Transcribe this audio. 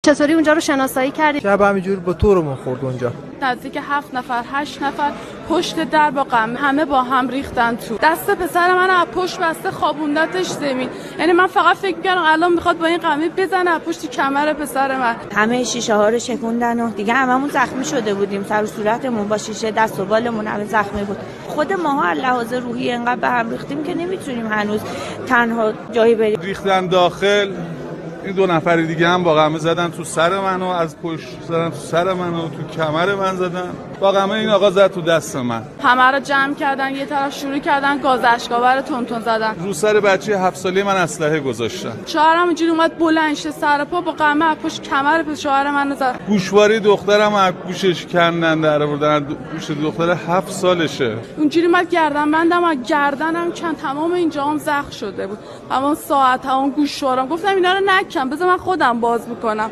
چطوری اونجا رو شناسایی کردی؟ شب همینجور با تورمون خورد اونجا. نزدیک 7 نفر 8 نفر پشت در با غم همه با هم ریختن تو. دست پسر من از پشت بسته خوابوندتش زمین. یعنی من فقط فکر می‌کردم الان میخواد با این غمی بزنه از پشت کمر پسر من. همه شیشه ها رو شکوندن و دیگه هممون زخمی شده بودیم. سر و صورتمون با شیشه، دست و بالمون همه زخمی بود. خود ماها از لحاظ روحی انقدر به هم ریختیم که نمیتونیم هنوز تنها جایی بریم. ریختن داخل. این 2 نفر دیگه هم با غمه زدن تو سر منو، از پشت زدن تو سر منو، تو کمر من زدن. با غمه این آقا زد تو دست من. همه رو جمع کردن یه طرف شروع کردن گاز اشک‌آور تون زدن. رو سر بچه 7 ساله من اسلحه گذاشتن. شوهرم اینجوری اومد بلند شه سر پا با غمه از پشت کمر شوهر منو زد. گوشواره دخترم از گوشش کندن در آوردن. گوش دختر 7 سالشه. اونجوری اومد گردنبندم و گردنم کن تمام اینجام زخم شده بود. تمام ساعت تمام گوشوارم. گفتم اینا رو نکن بذار من خودم باز میکنم.